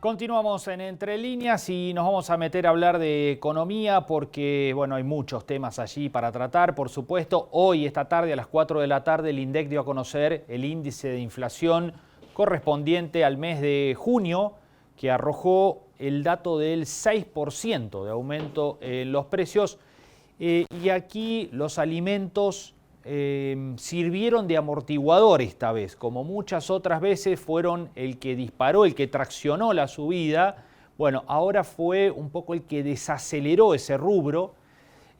Continuamos en Entre Líneas y nos vamos a meter a hablar de economía porque, bueno, hay muchos temas allí para tratar, por supuesto. Hoy, esta tarde, a las 4 de la tarde, el INDEC dio a conocer el índice de inflación correspondiente al mes de junio, que arrojó el dato del 6% de aumento en los precios. Y aquí los alimentos sirvieron de amortiguador esta vez, como muchas otras veces fueron el que disparó, el que traccionó la subida. Bueno, ahora fue un poco el que desaceleró ese rubro,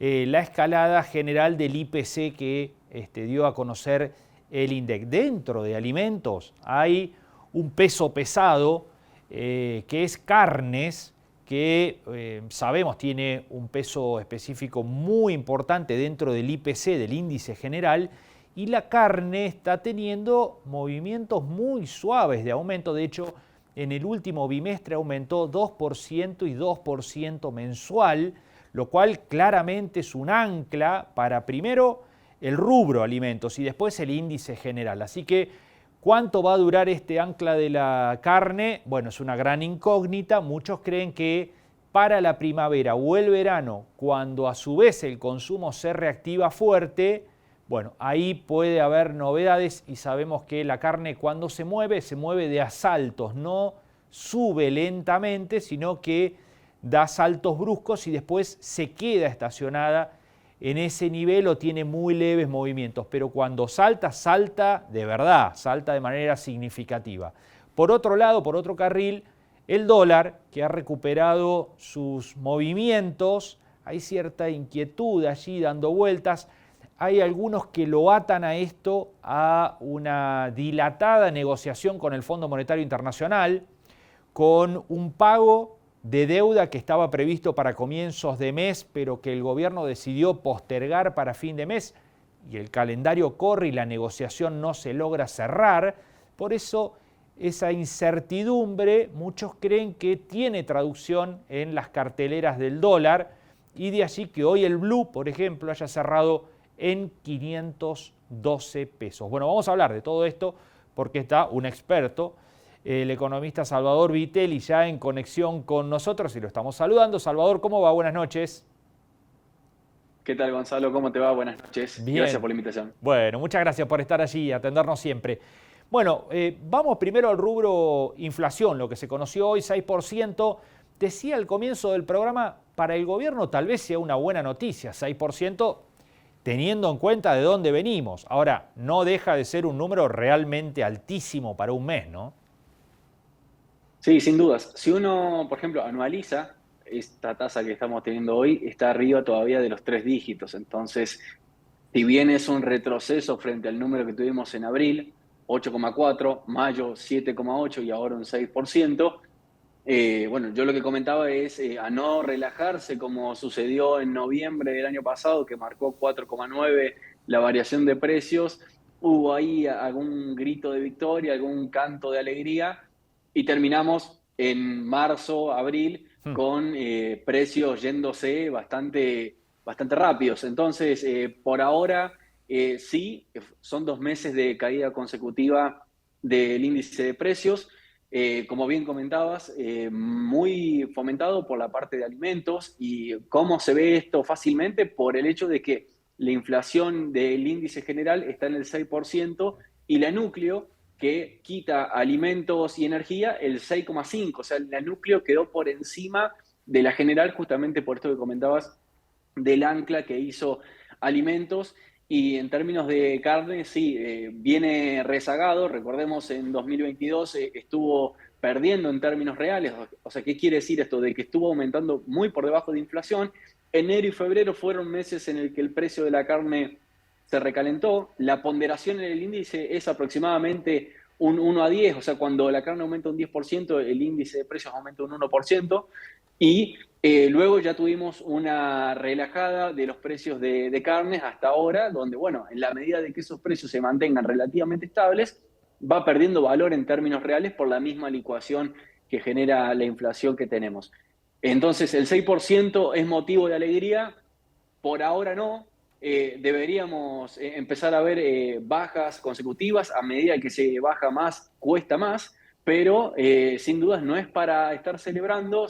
la escalada general del IPC que dio a conocer el INDEC. Dentro de alimentos hay un peso pesado que es carnes, que sabemos tiene un peso específico muy importante dentro del IPC, del índice general, y la carne está teniendo movimientos muy suaves de aumento. De hecho, en el último bimestre aumentó 2% y 2% mensual, lo cual claramente es un ancla para primero el rubro alimentos y después el índice general. Así que, ¿cuánto va a durar este ancla de la carne? Bueno, es una gran incógnita. Muchos creen que para la primavera o el verano, cuando a su vez el consumo se reactiva fuerte, bueno, ahí puede haber novedades y sabemos que la carne cuando se mueve de a saltos, no sube lentamente, sino que da saltos bruscos y después se queda estacionada en ese nivel o tiene muy leves movimientos, pero cuando salta, salta de verdad, salta de manera significativa. Por otro lado, por otro carril, el dólar, que ha recuperado sus movimientos, hay cierta inquietud allí dando vueltas. Hay algunos que lo atan a esto, a una dilatada negociación con el Fondo Monetario Internacional, con un pago de deuda que estaba previsto para comienzos de mes, pero que el gobierno decidió postergar para fin de mes, y el calendario corre y la negociación no se logra cerrar. Por eso, esa incertidumbre, muchos creen que tiene traducción en las carteleras del dólar, y de allí que hoy el blue, por ejemplo, haya cerrado en 512 pesos. Bueno, vamos a hablar de todo esto porque está un experto, el economista Salvador Vitelli, ya en conexión con nosotros y lo estamos saludando. Salvador, ¿cómo va? Buenas noches. ¿Qué tal, Gonzalo? ¿Cómo te va? Buenas noches. Gracias Bien. por la invitación. Bueno, muchas gracias por estar allí y atendernos siempre. Bueno, vamos primero al rubro inflación, lo que se conoció hoy, 6%. Decía al comienzo del programa, para el gobierno tal vez sea una buena noticia, 6%, teniendo en cuenta de dónde venimos. Ahora, no deja de ser un número realmente altísimo para un mes, ¿no? Sí, sin dudas. Si uno, por ejemplo, anualiza esta tasa que estamos teniendo hoy, está arriba todavía de los 3 dígitos. Entonces, si bien es un retroceso frente al número que tuvimos en abril, 8,4, mayo 7,8 y ahora un 6%, bueno, yo lo que comentaba es a no relajarse como sucedió en noviembre del año pasado, que marcó 4,9 la variación de precios. Hubo ahí algún grito de victoria, algún canto de alegría y terminamos en marzo, abril con precios yéndose bastante rápidos. Entonces, por ahora, sí, son 2 meses de caída consecutiva del índice de precios. Como bien comentabas, muy fomentado por la parte de alimentos. ¿Y cómo se ve esto fácilmente? Por el hecho de que la inflación del índice general está en el 6% y la núcleo, que quita alimentos y energía, el 6,5%. O sea, la núcleo quedó por encima de la general justamente por esto que comentabas del ancla que hizo alimentos. Y en términos de carne, sí, viene rezagado. Recordemos, en 2022 estuvo perdiendo en términos reales. O sea, ¿qué quiere decir esto? De que estuvo aumentando muy por debajo de inflación. Enero y febrero fueron meses en el que el precio de la carne se recalentó. La ponderación en el índice es aproximadamente un 1 a 10. O sea, cuando la carne aumenta un 10%, el índice de precios aumenta un 1%. Y luego ya tuvimos una relajada de los precios de carnes hasta ahora, donde, bueno, en la medida de que esos precios se mantengan relativamente estables, va perdiendo valor en términos reales por la misma licuación que genera la inflación que tenemos. Entonces, el 6% es motivo de alegría, por ahora no. Deberíamos empezar a ver bajas consecutivas. A medida que se baja más, cuesta más, pero sin dudas no es para estar celebrando,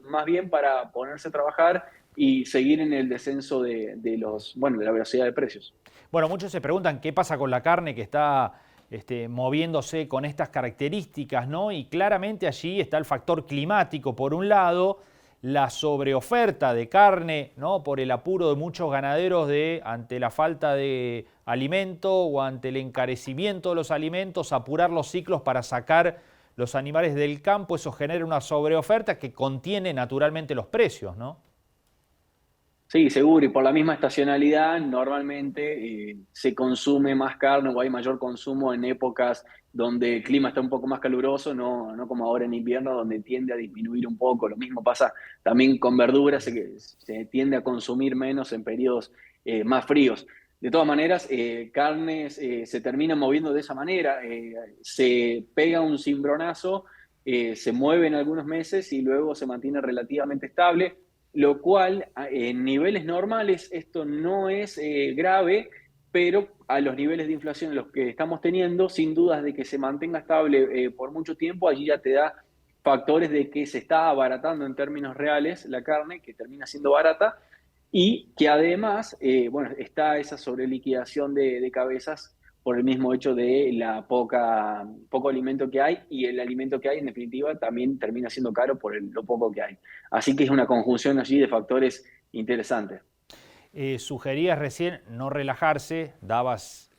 más bien para ponerse a trabajar y seguir en el descenso de la velocidad de precios. Bueno, muchos se preguntan qué pasa con la carne que está moviéndose con estas características, ¿no? Y claramente allí está el factor climático, por un lado, la sobreoferta de carne, ¿no? Por el apuro de muchos ganaderos ante la falta de alimento o ante el encarecimiento de los alimentos, apurar los ciclos para sacar los animales del campo, eso genera una sobreoferta que contiene naturalmente los precios, ¿no? Sí, seguro, y por la misma estacionalidad, normalmente se consume más carne o hay mayor consumo en épocas donde el clima está un poco más caluroso, no como ahora en invierno, donde tiende a disminuir un poco. Lo mismo pasa también con verduras, se tiende a consumir menos en periodos más fríos. De todas maneras, carnes se terminan moviendo de esa manera, se pega un cimbronazo, se mueve en algunos meses y luego se mantiene relativamente estable, lo cual en niveles normales esto no es grave, pero a los niveles de inflación en los que estamos teniendo, sin dudas de que se mantenga estable por mucho tiempo, allí ya te da factores de que se está abaratando en términos reales la carne, que termina siendo barata, y que además, bueno, está esa sobreliquidación de cabezas por el mismo hecho de poco alimento que hay, y el alimento que hay en definitiva también termina siendo caro por lo poco que hay. Así que es una conjunción allí de factores interesantes. Sugerías recién no relajarse, dabas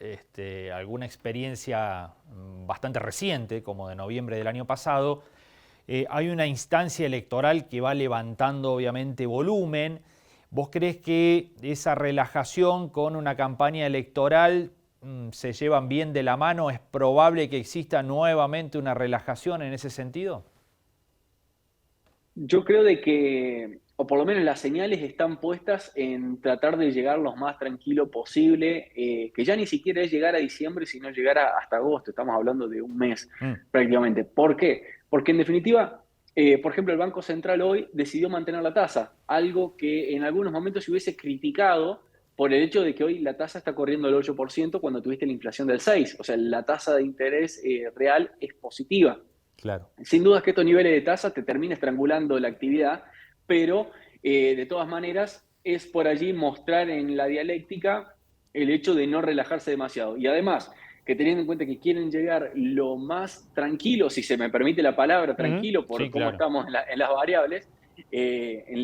alguna experiencia bastante reciente, como de noviembre del año pasado. Hay una instancia electoral que va levantando obviamente volumen. ¿Vos crees que esa relajación con una campaña electoral se llevan bien de la mano? ¿Es probable que exista nuevamente una relajación en ese sentido? Yo creo de que, o por lo menos las señales están puestas en tratar de llegar lo más tranquilo posible, que ya ni siquiera es llegar a diciembre, sino llegar hasta agosto. Estamos hablando de un mes Mm. prácticamente. ¿Por qué? Porque en definitiva, por ejemplo, el Banco Central hoy decidió mantener la tasa, algo que en algunos momentos se hubiese criticado por el hecho de que hoy la tasa está corriendo el 8% cuando tuviste la inflación del 6%. O sea, la tasa de interés real es positiva. Claro. Sin duda que estos niveles de tasa te termina estrangulando la actividad, pero de todas maneras es por allí mostrar en la dialéctica el hecho de no relajarse demasiado. Y además, que teniendo en cuenta que quieren llegar lo más tranquilo, si se me permite la palabra Ujú. tranquilo, por Sí, cómo claro. estamos en las variables,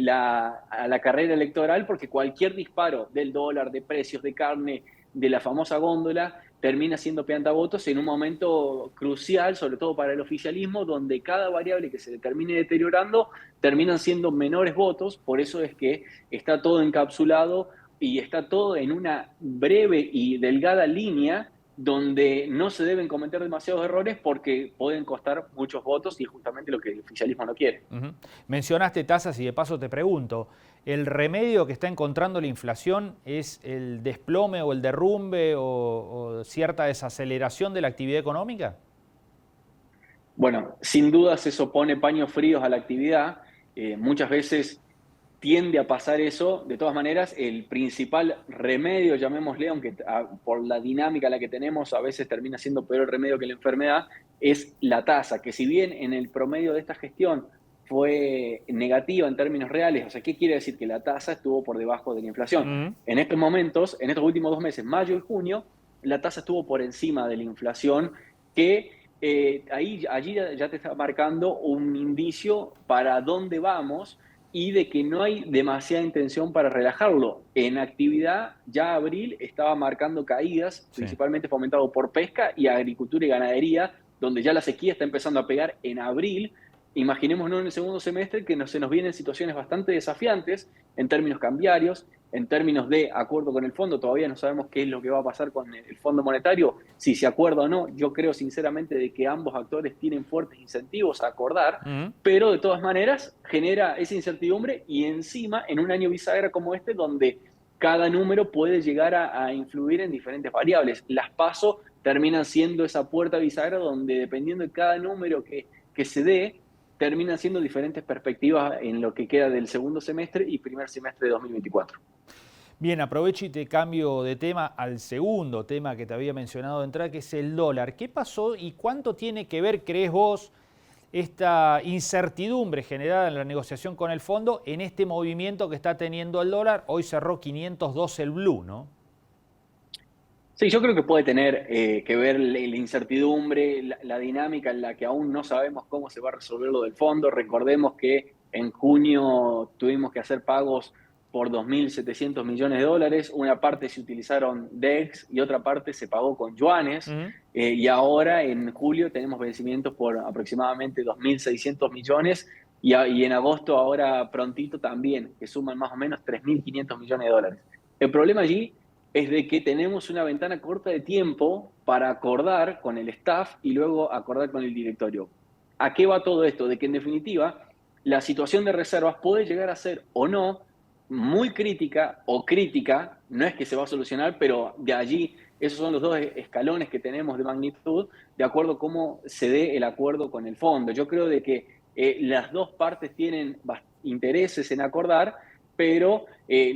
a la carrera electoral, porque cualquier disparo del dólar, de precios de carne, de la famosa góndola, termina siendo peantavotos en un momento crucial, sobre todo para el oficialismo, donde cada variable que se termine deteriorando terminan siendo menores votos. Por eso es que está todo encapsulado y está todo en una breve y delgada línea donde no se deben cometer demasiados errores porque pueden costar muchos votos, y es justamente lo que el oficialismo no quiere. Ujú. Mencionaste tasas y de paso te pregunto, ¿el remedio que está encontrando la inflación es el desplome o el derrumbe o cierta desaceleración de la actividad económica? Bueno, sin duda se pone paños fríos a la actividad. Muchas veces tiende a pasar eso. De todas maneras, el principal remedio, llamémosle, aunque por la dinámica la que tenemos a veces termina siendo peor el remedio que la enfermedad, es la tasa, que si bien en el promedio de esta gestión fue negativa en términos reales, o sea, ¿qué quiere decir? Que la tasa estuvo por debajo de la inflación. Mm. En estos momentos, en estos últimos 2 meses, mayo y junio, la tasa estuvo por encima de la inflación, que allí ya te está marcando un indicio para dónde vamos y de que no hay demasiada intención para relajarlo. En actividad, ya abril estaba marcando caídas, Sí. principalmente fomentado por pesca y agricultura y ganadería, donde ya la sequía está empezando a pegar en abril. Imaginémonos en el segundo semestre que se nos vienen situaciones bastante desafiantes en términos cambiarios, en términos de acuerdo con el fondo. Todavía no sabemos qué es lo que va a pasar con el Fondo Monetario, si se acuerda o no. Yo creo sinceramente de que ambos actores tienen fuertes incentivos a acordar, Mm. pero de todas maneras genera esa incertidumbre, y encima en un año bisagra como este, donde cada número puede llegar a influir en diferentes variables. Las PASO terminan siendo esa puerta bisagra donde, dependiendo de cada número que se dé, terminan siendo diferentes perspectivas en lo que queda del segundo semestre y primer semestre de 2024. Bien, aprovecho y te cambio de tema al segundo tema que te había mencionado de entrada, que es el dólar. ¿Qué pasó y cuánto tiene que ver, crees vos, esta incertidumbre generada en la negociación con el fondo en este movimiento que está teniendo el dólar. Hoy cerró 502 el blue, ¿no? Sí, yo creo que puede tener que ver la incertidumbre, la dinámica en la que aún no sabemos cómo se va a resolver lo del fondo. Recordemos que en junio tuvimos que hacer pagos por 2.700 millones de dólares. Una parte se utilizaron DEX y otra parte se pagó con yuanes. Y ahora en julio tenemos vencimientos por aproximadamente 2.600 millones. Y en agosto, ahora prontito también, que suman más o menos 3.500 millones de dólares. El problema allí es de que tenemos una ventana corta de tiempo para acordar con el staff y luego acordar con el directorio. ¿A qué va todo esto? De que en definitiva la situación de reservas puede llegar a ser o no muy crítica o crítica, no es que se va a solucionar, pero de allí esos son los dos escalones que tenemos de magnitud, de acuerdo a cómo se dé el acuerdo con el fondo. Yo creo de que las dos partes tienen intereses en acordar, pero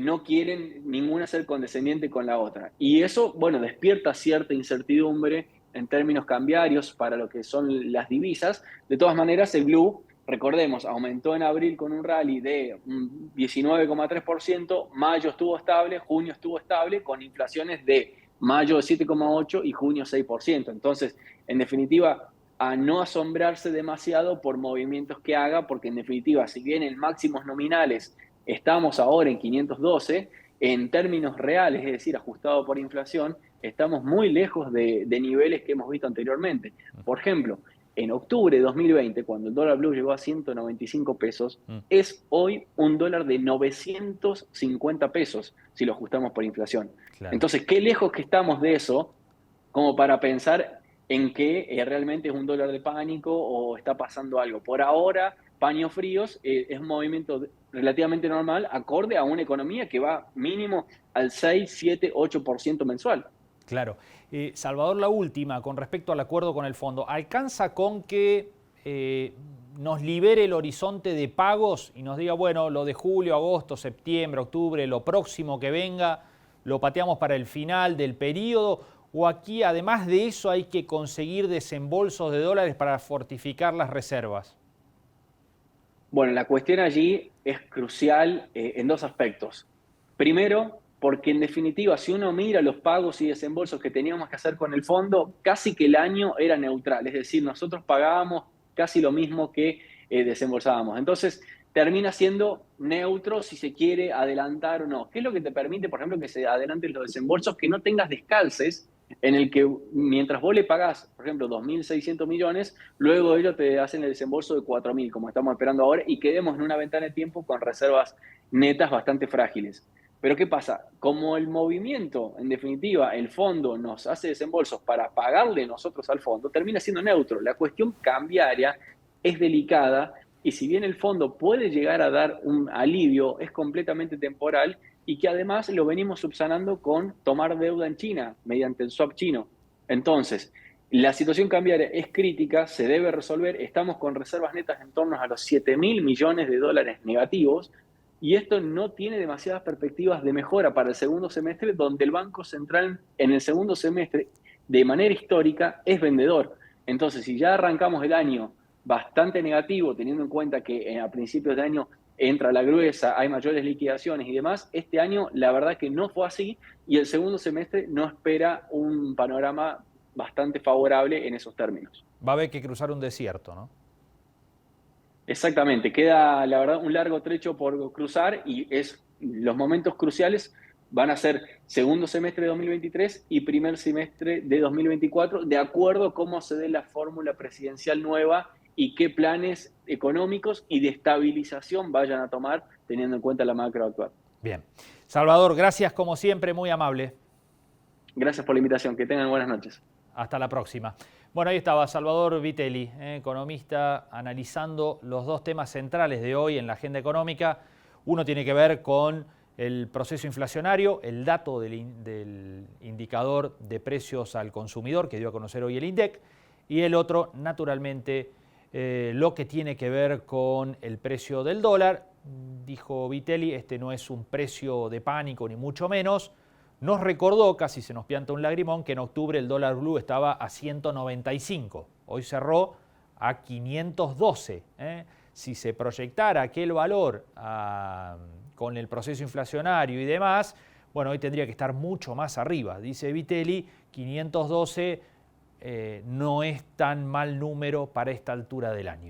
no quieren ninguna ser condescendiente con la otra. Y eso, bueno, despierta cierta incertidumbre en términos cambiarios para lo que son las divisas. De todas maneras, el blue, recordemos, aumentó en abril con un rally de 19,3%, mayo estuvo estable, junio estuvo estable, con inflaciones de mayo de 7,8% y junio 6%. Entonces, en definitiva, a no asombrarse demasiado por movimientos que haga, porque en definitiva, si bien en máximos nominales estamos ahora en 512, en términos reales, es decir, ajustado por inflación, estamos muy lejos de niveles que hemos visto anteriormente. Por ejemplo, en octubre de 2020, cuando el dólar blue llegó a 195 pesos, es hoy un dólar de 950 pesos, si lo ajustamos por inflación. Claro. Entonces, qué lejos que estamos de eso, como para pensar en que realmente es un dólar de pánico o está pasando algo. Por ahora, paños fríos, es un movimiento relativamente normal, acorde a una economía que va mínimo al 6, 7, 8% mensual. Claro. Salvador, la última, con respecto al acuerdo con el fondo, ¿alcanza con que nos libere el horizonte de pagos y nos diga, bueno, lo de julio, agosto, septiembre, octubre, lo próximo que venga, lo pateamos para el final del periodo? ¿O aquí, además de eso, hay que conseguir desembolsos de dólares para fortificar las reservas? Bueno, la cuestión allí es crucial en dos aspectos. Primero, porque en definitiva, si uno mira los pagos y desembolsos que teníamos que hacer con el fondo, casi que el año era neutral, es decir, nosotros pagábamos casi lo mismo que desembolsábamos. Entonces, termina siendo neutro si se quiere adelantar o no. ¿Qué es lo que te permite, por ejemplo, que se adelanten los desembolsos? Que no tengas descalces en el que mientras vos le pagás, por ejemplo, 2.600 millones, luego ellos te hacen el desembolso de 4.000, como estamos esperando ahora, y quedemos en una ventana de tiempo con reservas netas bastante frágiles. Pero ¿qué pasa? Como el movimiento, en definitiva, el fondo nos hace desembolsos para pagarle nosotros al fondo, termina siendo neutro. La cuestión cambiaria es delicada y si bien el fondo puede llegar a dar un alivio, es completamente temporal y que además lo venimos subsanando con tomar deuda en China mediante el swap chino. Entonces, la situación cambiaria es crítica, se debe resolver, estamos con reservas netas en torno a los 7.000 millones de dólares negativos, y esto no tiene demasiadas perspectivas de mejora para el segundo semestre, donde el Banco Central en el segundo semestre, de manera histórica, es vendedor. Entonces, si ya arrancamos el año bastante negativo, teniendo en cuenta que a principios de año entra la gruesa, hay mayores liquidaciones y demás, este año la verdad que no fue así y el segundo semestre no espera un panorama bastante favorable en esos términos. Va a haber que cruzar un desierto, ¿no? Exactamente, queda la verdad un largo trecho por cruzar y los momentos cruciales van a ser segundo semestre de 2023 y primer semestre de 2024, de acuerdo a cómo se dé la fórmula presidencial nueva y qué planes económicos y de estabilización vayan a tomar teniendo en cuenta la macro actual. Bien. Salvador, gracias como siempre, muy amable. Gracias por la invitación, que tengan buenas noches. Hasta la próxima. Bueno, ahí estaba Salvador Vitelli, economista, analizando los dos temas centrales de hoy en la agenda económica. Uno tiene que ver con el proceso inflacionario, el dato del indicador de precios al consumidor que dio a conocer hoy el INDEC, y el otro, naturalmente, lo que tiene que ver con el precio del dólar. Dijo Vitelli, este no es un precio de pánico ni mucho menos. Nos recordó, casi se nos pianta un lagrimón, que en octubre el dólar blue estaba a 195. Hoy cerró a 512. Si se proyectara aquel valor con el proceso inflacionario y demás, bueno, hoy tendría que estar mucho más arriba. Dice Vitelli, 512 no es tan mal número para esta altura del año.